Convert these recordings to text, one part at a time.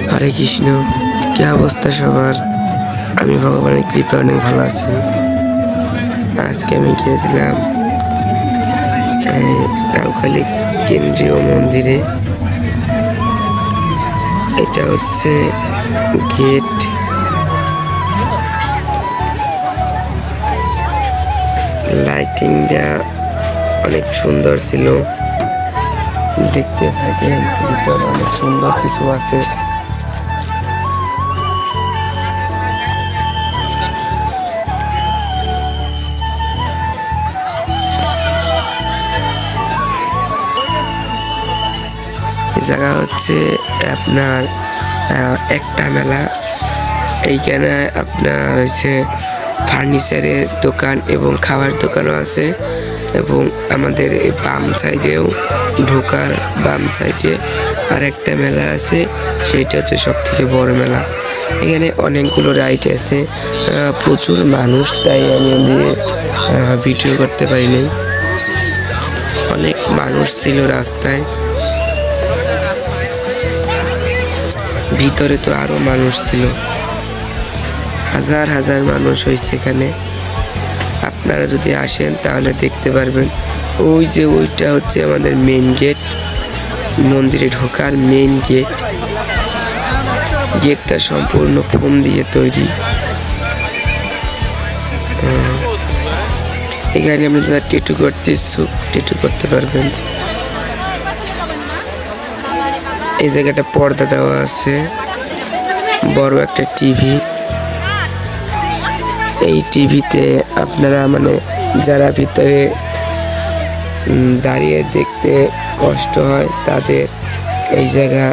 হরে কৃষ্ণ। কি অবস্থা সবার? আমি ভগবানের কৃপায় অনেক ভালো আছি। আজকে আমি গিয়েছিলাম কাউখালী কেন্দ্রীয় মন্দিরে। এটা হচ্ছে গেট। লাইটিংটা অনেক সুন্দর ছিল, দেখতে থাকেন। ভিতরে অনেক সুন্দর কিছু আছে। এই জায়গা হচ্ছে আপনার একটা মেলা। এইখানে আপনার হচ্ছে ফার্নিচারের দোকান এবং খাবার দোকানও আছে। এবং আমাদের এই বাম সাইডেও ঢোকার বাম সাইডে আর একটা মেলা আছে, সেইটা হচ্ছে সব থেকে বড় মেলা। এখানে অনেকগুলো রাইড আছে, প্রচুর মানুষ, তাই আমি ভিডিও করতে পারিনি। অনেক মানুষ ছিল রাস্তায়, ভিতরে তো আরো মানুষ ছিল, হাজার হাজার মানুষ হয়েছে এখানে। আপনারা যদি আসেন তাহলে দেখতে পারবেন। ওই যে ওইটা হচ্ছে আমাদের মেইন গেট, মন্দিরে ঢোকার মেইন গেট। গেটটা সম্পূর্ণ ফোম দিয়ে তৈরি। এখানে আপনি যারা ট্যাটু করতে ইচ্ছুক ট্যাটু করতে পারবেন। এই জায়গাটা পর্দা দেওয়া আছে, বড় একটা টিভি। এই টিভিতে আপনারা যারা ভিতরে দাঁড়িয়ে দেখতে কষ্ট হয় তাদের এই জায়গা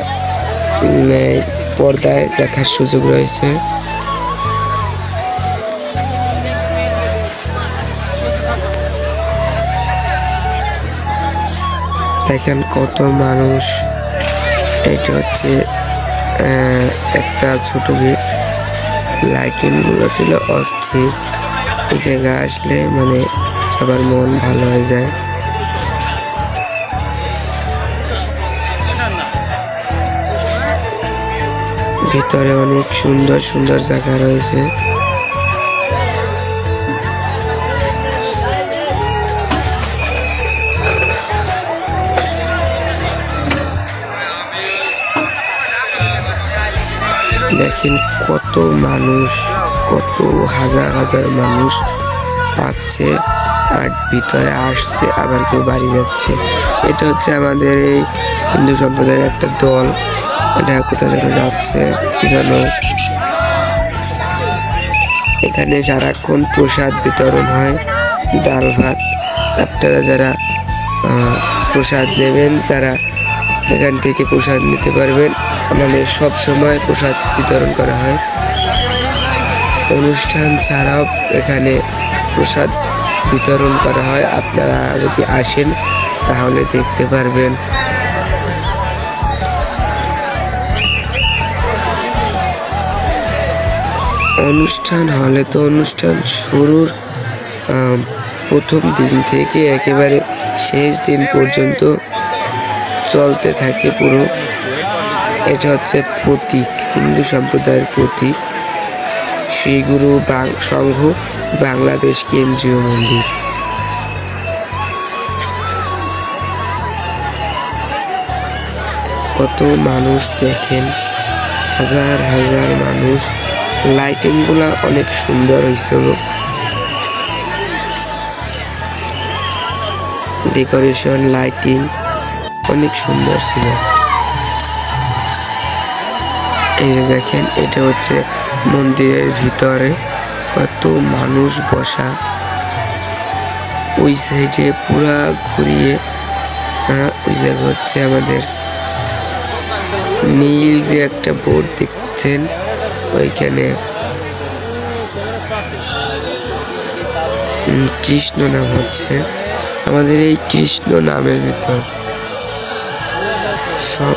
পর্দায় দেখার সুযোগ রয়েছে। দেখেন কত মানুষ। এটা হচ্ছে একটা ছোট গেট। লাইটিং গুলো ছিল অস্থির। এই জায়গায় আসলে সবার মন ভালো হয়ে যায়। ভিতরে অনেক সুন্দর সুন্দর জায়গা রয়েছে। দেখেন কত মানুষ, কত হাজার হাজার মানুষ আছে আর ভিতরে আসছে, আবার কেউ বাড়ি যাচ্ছে। এটা হচ্ছে আমাদের এই হিন্দু সম্প্রদায়ের একটা দল। এটা কোথাও যেন যাচ্ছে কি জানো। এখানে সারাক্ষণ প্রসাদ বিতরণ হয়, ডাল ভাত। আপনারা যারা প্রসাদ নেবেন তারা এখান থেকে প্রসাদ নিতে পারবেন। সব সময় প্রসাদ বিতরণ করা হয়। অনুষ্ঠান ছাড়াও এখানে প্রসাদ বিতরণ করা হয়। আপনারা যদি আসেন তাহলে দেখতে পারবেন। অনুষ্ঠান হলে তো অনুষ্ঠান শুরুর প্রথম দিন থেকে একেবারে শেষ দিন পর্যন্ত চলতে থাকে পুরো। এটা হচ্ছে প্রতীক, হিন্দু সম্প্রদায়ের প্রতীক, শ্রী গুরু সংঘ বাংলাদেশ কেন্দ্রীয় মন্দির। কত মানুষ দেখেন, হাজার হাজার মানুষ। লাইটিং গুলা অনেক সুন্দর হয়েছিল, ডেকোরেশন লাইটিং অনেক সুন্দর ছিল। এই যে দেখেন, এটা হচ্ছে মন্দিরের ভিতরে কত মানুষ বসা। ওই সাইডে পুরা ঘুরিয়ে ওই জায়গা হচ্ছে আমাদের নীল যে একটা বোর্ড দেখছেন, ওইখানে কৃষ্ণ নাম হচ্ছে। আমাদের এই কৃষ্ণ নামের ভিতর সব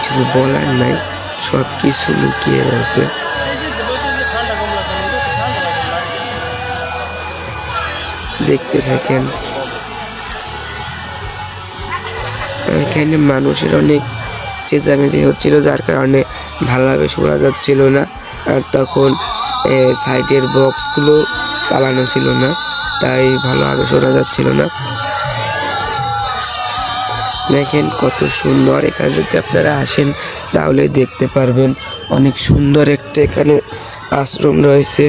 কিছু বলার নাই, সব কিছু লুকিয়ে রয়েছে। দেখতে থাকেন। এখানে মানুষের অনেক চেঁচামেচি হচ্ছিল, যার কারণে ভালোভাবে শোনা যাচ্ছিল না। আর তখন সাইডের বক্সগুলো চালানো ছিল না, তাই ভালোভাবে শোনা যাচ্ছিল না। দেখেন কত সুন্দর, এখানে যদি আপনারা আসেন তাহলে দেখতে পারবেন অনেক সুন্দর একটা এখানে আশ্রম রয়েছে।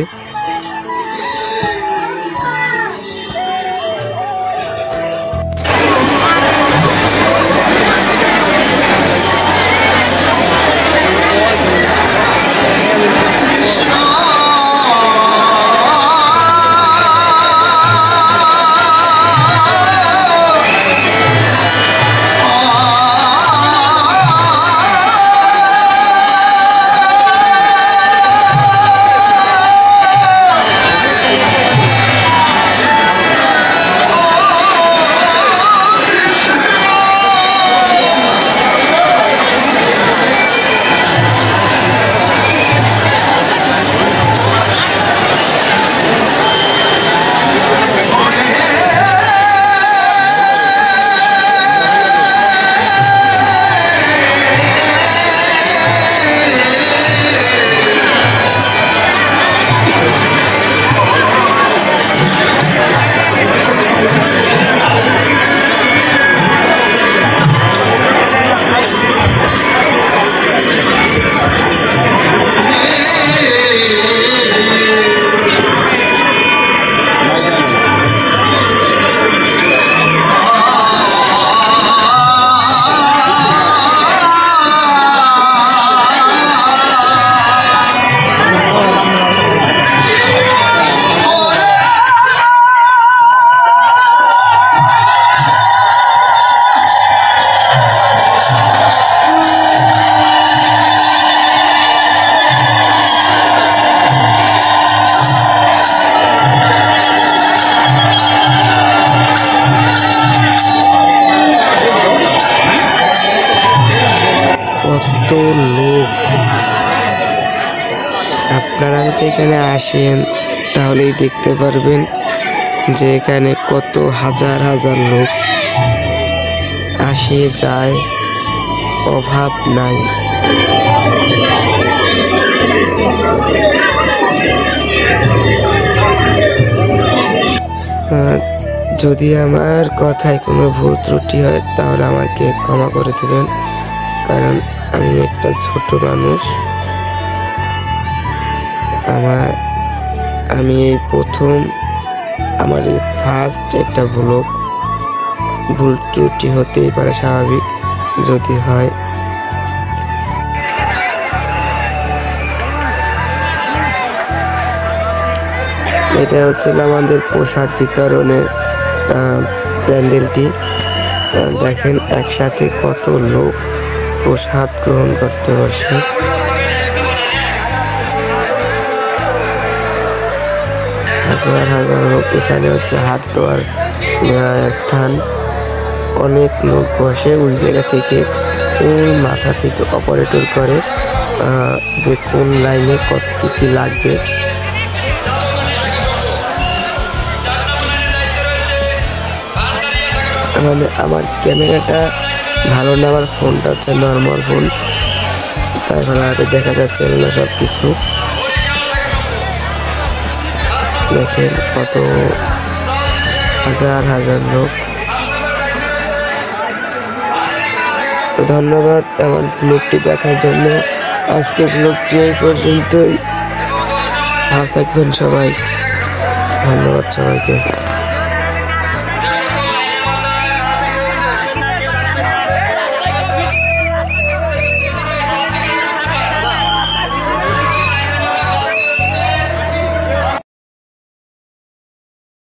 কত লোক, আপনারা যদি এখানে আসেন তাহলেই দেখতে পারবেন যে এখানে কত হাজার হাজার লোক আসে যায়, অভাব নাই। যদি আমার কথায় কোনো ভুল ত্রুটি হয় তাহলে আমাকে ক্ষমা করে দেবেন, কারণ আমি একটা ছোট মানুষ। আমি এই প্রথম, আমার এই ফার্স্ট একটা ভুল ত্রুটি হতেই পারে, স্বাভাবিক যদি হয়। এটা হচ্ছিল আমাদের প্রসাদ বিতরণের প্যান্ডেলটি। দেখেন একসাথে কত লোক প্রসাদ গ্রহণ করতে বসে। হাজার হাজার লোক, এখানে হচ্ছে হাত ধোয়ার স্থান। অনেক লোক বসে ওই জায়গা থেকে, ওই মাথা থেকে অপারেটর করে যে কোন লাইনে কি লাগবে। আমার ক্যামেরাটা ভালো না, আমার ফোনটা হচ্ছে নর্মাল ফোন, তাই ভালোভাবে দেখা যাচ্ছে না সব কিছু। দেখেন কত হাজার হাজার লোক। তো ধন্যবাদ আমার ব্লগটি দেখার জন্য। আজকে ব্লগটি এই পর্যন্তই। ভালো থাকবেন সবাই, ধন্যবাদ সবাইকে।